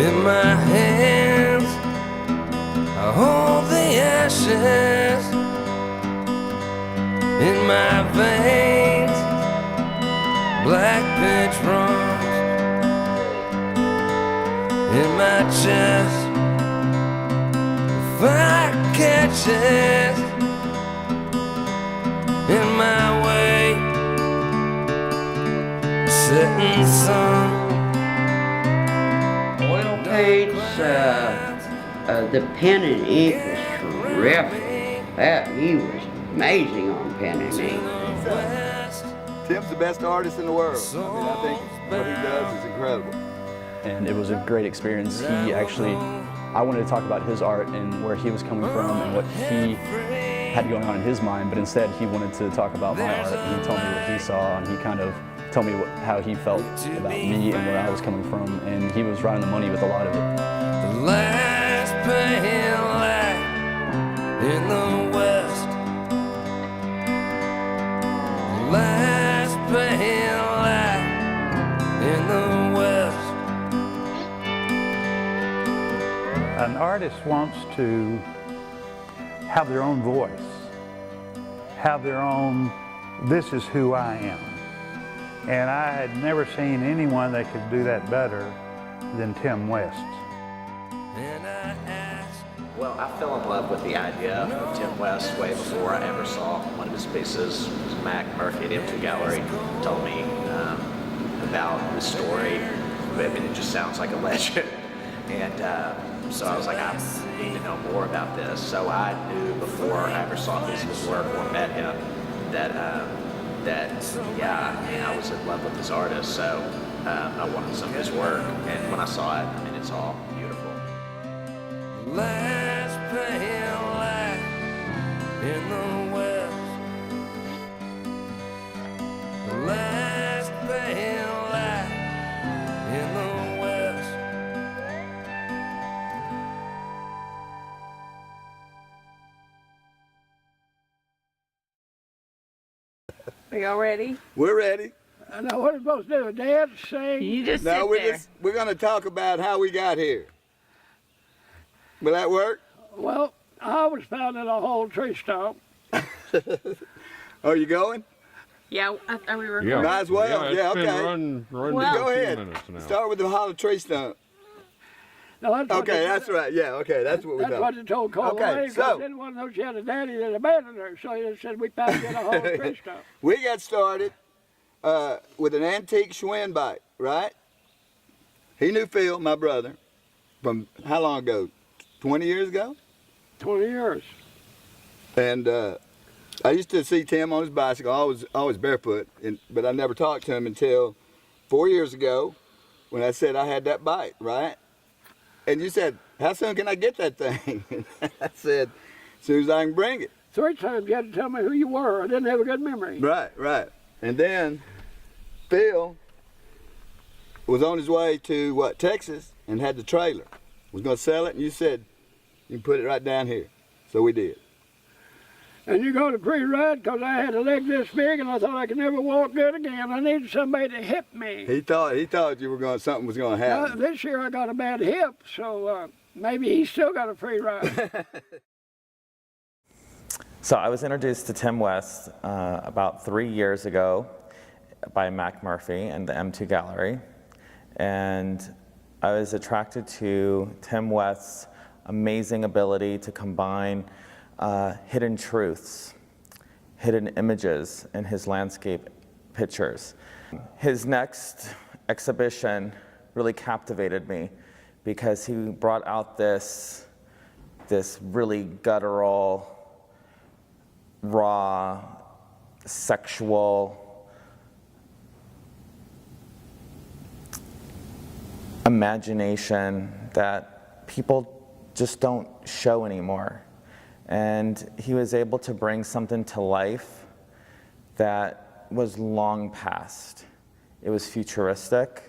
In my hands I hold the ashes. In my veins black pitch runs. In my chest fire catches. In my way setting sun. Oil paints, the pen and ink was terrific. He was amazing on pen and ink. Tim's the best artist in the world. I mean, I think what he does is incredible. And it was a great experience. He actually, I wanted to talk about his art and where he was coming from and what he had going on in his mind, but instead he wanted to talk about my art, and he told me what he saw, and he kind of told me how he felt about me and where I was coming from, and he was right on the money with a lot of it. The last pale light in the west. The last pale light in the west. An artist wants to have their own voice, have their own, this is who I am. And I had never seen anyone that could do that better than Tim West. Well, I fell in love with the idea of Tim West way before I ever saw one of his pieces. Mac Murphy at M2 Gallery told me about the story. I mean, it just sounds like a legend. And so I was like, I need to know more about this. So I knew before I ever saw his work or met him that yeah, I mean, I was in love with this artist. So I wanted some of his work. And when I saw it, I mean, it's all beautiful. Last pale light in the west. The last pale light in the west. Are y'all ready? We're ready. Now what are we supposed to do? Dance, sing? You just No, sit there. we're going to talk about how we got here. Will that work? Well, I was found in a whole tree stump. Are you going? Yeah, are we recording? Yeah. Might as well. Yeah, it's been okay. run Well- Go a few ahead. minutes now. Start with the hollow tree stump. Now, that's what Okay, they- that's right. Yeah, okay, that's what we That's done. what they told Cole Okay, Lane, so- 'cause didn't want to know she had a daddy that abandoned her, so he said we found in a whole tree stump. We got started with an antique Schwinn bike, right? He knew Phil, my brother, from how long ago? 20 years ago? 20 years. And I used to see Tim on his bicycle, always barefoot, but I never talked to him until 4 years ago when I said I had that bike, right? And you said, how soon can I get that thing? And I said, as soon as I can bring it. 3 times you had to tell me who you were. I didn't have a good memory. Right, right. And then Phil was on his way to, Texas, and had the trailer. Was going to sell it, and you said, you can put it right down here. So we did. And you go to pre-ride because I had a leg this big and I thought I could never walk good again. I needed somebody to hip me. He thought you were something was going to happen. This year I got a bad hip, so maybe he's still got a free ride. So I was introduced to Tim West about 3 years ago by Mac Murphy and the M2 Gallery. And I was attracted to Tim West's amazing ability to combine hidden truths, hidden images in his landscape pictures. His next exhibition really captivated me because he brought out this really guttural, raw, sexual imagination that people just don't show anymore. And he was able to bring something to life that was long past. It was futuristic.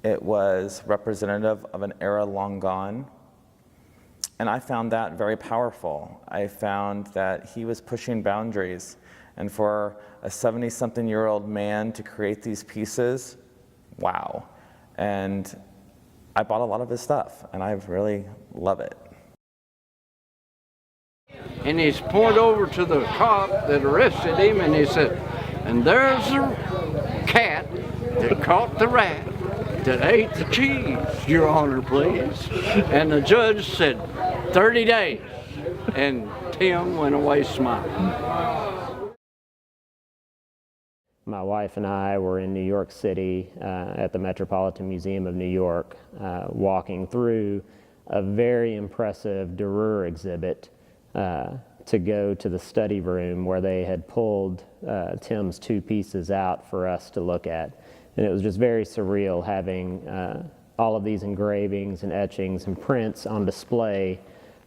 It was representative of an era long gone. And I found that very powerful. I found that he was pushing boundaries. And for a 70-something-year-old man to create these pieces, wow. And I bought a lot of his stuff, and I really love it. And he's pointed over to the cop that arrested him, and he said, and there's a cat that caught the rat that ate the cheese, Your Honor, please. And the judge said 30 days, and Tim went away smiling. My wife and I were in New York City at the Metropolitan Museum of New York, walking through a very impressive Dürer exhibit to go to the study room where they had pulled Tim's two pieces out for us to look at. And it was just very surreal having all of these engravings and etchings and prints on display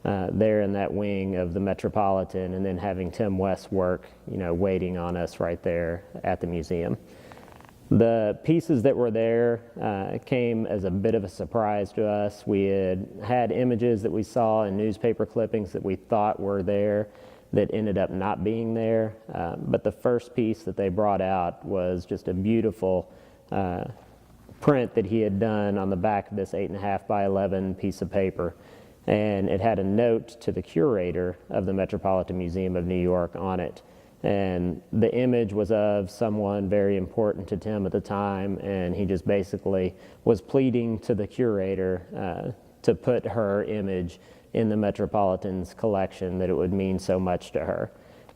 there in that wing of the Metropolitan, and then having Tim West's work, waiting on us right there at the museum. The pieces that were there came as a bit of a surprise to us. We had images that we saw in newspaper clippings that we thought were there that ended up not being there. But the first piece that they brought out was just a beautiful print that he had done on the back of this 8.5 by 11 piece of paper. And it had a note to the curator of the Metropolitan Museum of New York on it. And the image was of someone very important to Tim at the time, and he just basically was pleading to the curator to put her image in the Metropolitan's collection, that it would mean so much to her.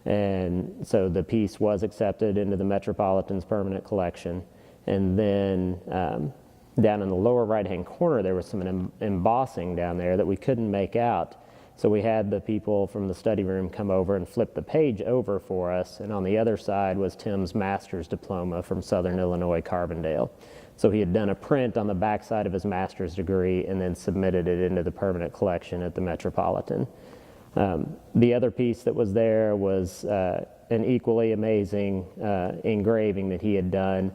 And so the piece was accepted into the Metropolitan's permanent collection. And then down in the lower right-hand corner, there was some embossing down there that we couldn't make out. So we had the people from the study room come over and flip the page over for us, and on the other side was Tim's master's diploma from Southern Illinois Carbondale. So he had done a print on the backside of his master's degree and then submitted it into the permanent collection at the Metropolitan. The other piece that was there was an equally amazing engraving that he had done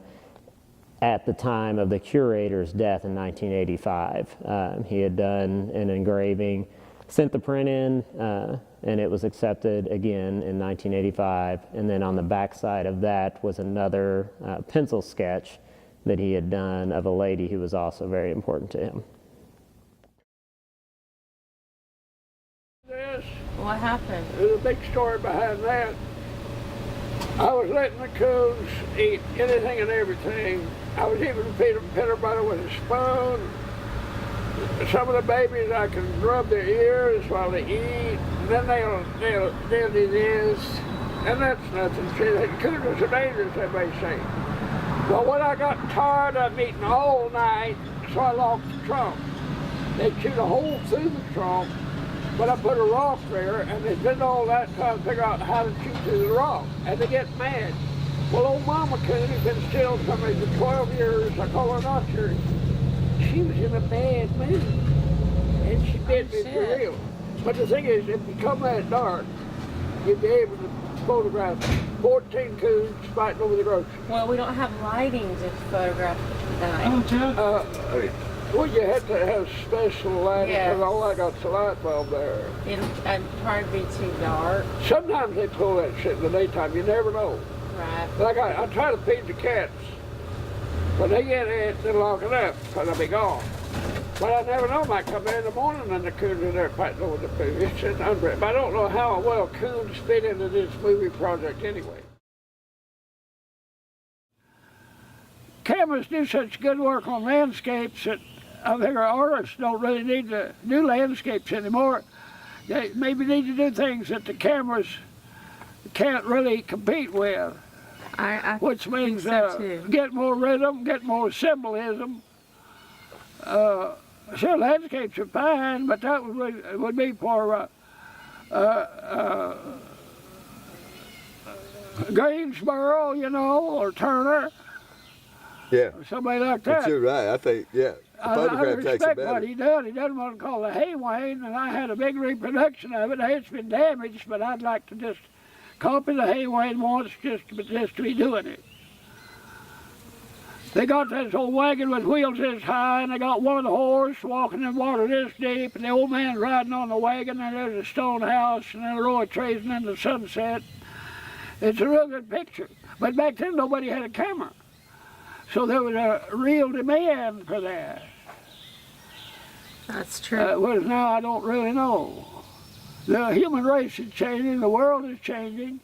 at the time of the curator's death in 1985. He had done an engraving, sent the print in, and it was accepted again in 1985. And then on the back side of that was another pencil sketch that he had done of a lady who was also very important to him. What happened? There's a big story behind that. I was letting the coons eat anything and everything. I was even feeding them peanut butter with a spoon. Some of the babies, I can rub their ears while they eat, and then they'll do this, and that's nothing. See, the coons are dangerous, they may say. Well, when I got tired of eating all night, so I lost the trunk. They chewed a hole through the trunk, but I put a rock there, and they spent all that time to figure out how to chew through the rock, and they get mad. Well, old Mama Coon has been still somebody for 12 years. I call her not sure. She was in a bad mood, and she bit me for real. But the thing is, if you come that dark, you'd be able to photograph 14 coons fighting over the groceries. Well, we don't have lighting to photograph tonight. Well, you have to have special lighting, because Yes. all I got's a light bulb there. It'd probably be too dark. Sometimes they pull that shit in the daytime, you never know. Right. Like I try to feed the cats. When they get it, they lock it up, because I'll be gone. But I never know, I might come in the morning and the coons are there fighting over the food. It's just unreal. But I don't know how well coons fit into this movie project anyway. Cameras do such good work on landscapes that I think our artists don't really need to do landscapes anymore. They maybe need to do things that the cameras can't really compete with. Which means get more rhythm, get more symbolism. Sure, landscapes are fine, but that would be for Greensboro, or Turner. Yeah. Or somebody like that. But you're right. I think, yeah. The I photograph takes it respect better. what he does. He doesn't want to call it Haywain, and I had a big reproduction of it. It's been damaged, but I'd like to just copy the Haywain once just to be doing it. They got this old wagon with wheels this high, and they got one of the horse walking in water this deep, and the old man riding on the wagon, and there's a stone house, and then a row of trees, and then the sunset. It's a real good picture. But back then, nobody had a camera. So there was a real demand for that. That's true. Whereas now I don't really know. The human race is changing, the world is changing.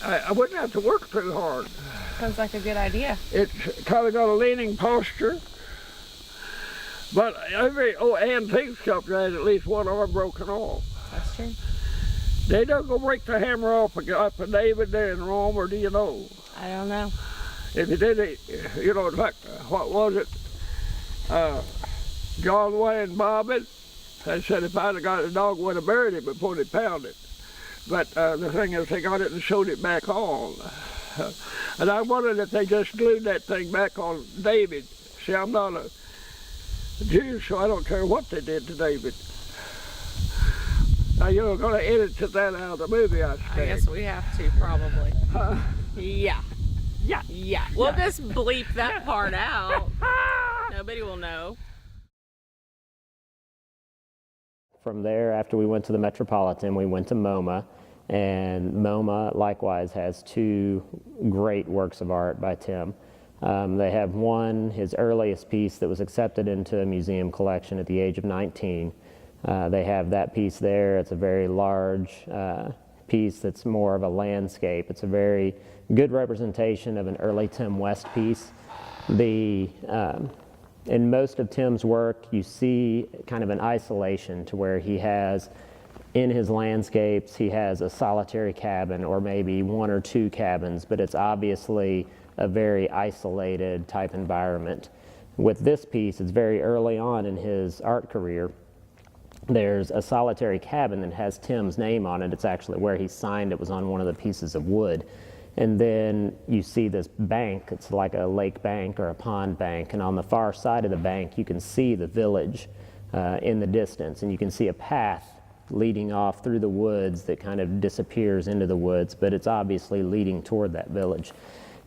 I wouldn't have to work too hard. Sounds like a good idea. It's kind of got a leaning posture. But every antique sculptor has at least one arm broken off. That's true. They don't go break the hammer off a David there in Rome, or do you know? I don't know. If you did it, you know, in fact, what was it? John Wayne Bobbin, they said if I'd have got it, the dog would have buried it before they pounded it. But the thing is, they got it and sewed it back on. And I wondered if they just glued that thing back on David. See, I'm not a Jew, so I don't care what they did to David. Now, you're going to edit that out of the movie, I expect. I guess we have to, probably. Yeah. Yeah. Yeah. We'll just bleep that part out. Nobody will know. From there, after we went to the Metropolitan, we went to MoMA, and MoMA likewise has two great works of art by Tim. They have one, his earliest piece that was accepted into a museum collection at the age of 19. They have that piece there. It's a very large piece that's more of a landscape. It's a very good representation of an early Tim West piece. In most of Tim's work, you see kind of an isolation to where he has, in his landscapes, he has a solitary cabin or maybe one or two cabins, but it's obviously a very isolated type environment. With this piece, it's very early on in his art career. There's a solitary cabin that has Tim's name on it. It's actually where he signed it, was on one of the pieces of wood. And then you see this bank. It's like a lake bank or a pond bank, and on the far side of the bank you can see the village in the distance, and you can see a path leading off through the woods that kind of disappears into the woods, but it's obviously leading toward that village.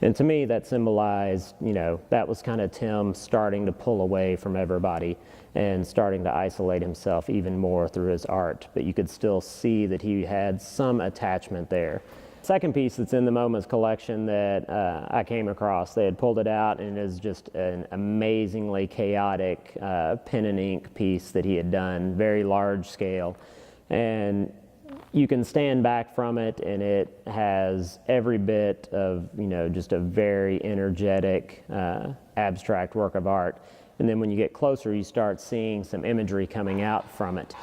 And to me that symbolized, you know, that was kind of Tim starting to pull away from everybody and starting to isolate himself even more through his art, but you could still see that he had some attachment there. Second piece that's in the MoMA's collection that I came across, they had pulled it out, and it is just an amazingly chaotic pen and ink piece that he had done, very large scale. And you can stand back from it, and it has every bit of, you know, just a very energetic, abstract work of art. And then when you get closer, you start seeing some imagery coming out from it.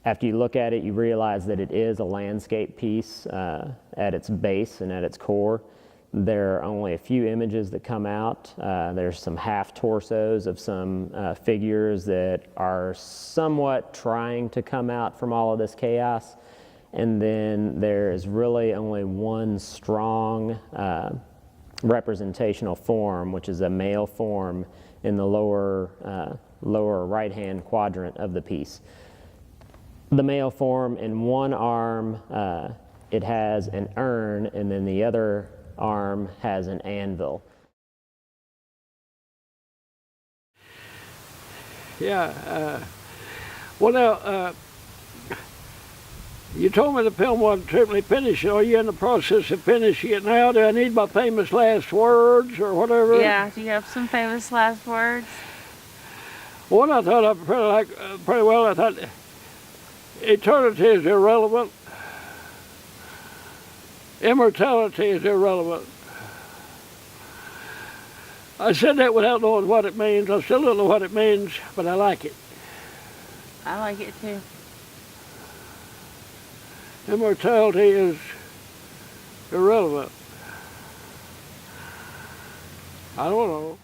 After you look at it, you realize that it is a landscape piece at its base and at its core. There are only a few images that come out. There's some half torsos of some figures that are somewhat trying to come out from all of this chaos. And then there is really only one strong representational form, which is a male form in the lower right-hand quadrant of the piece. The male form, in one arm, it has an urn, and then the other arm has an anvil. Yeah. Well, now, you told me the film wasn't totally finished. Are you in the process of finishing it now? Do I need my famous last words or whatever? Yeah, do you have some famous last words? One I thought of pretty well. I thought eternity is irrelevant. Immortality is irrelevant. I said that without knowing what it means. I still don't know what it means, but I like it. I like it too. Immortality is irrelevant. I don't know.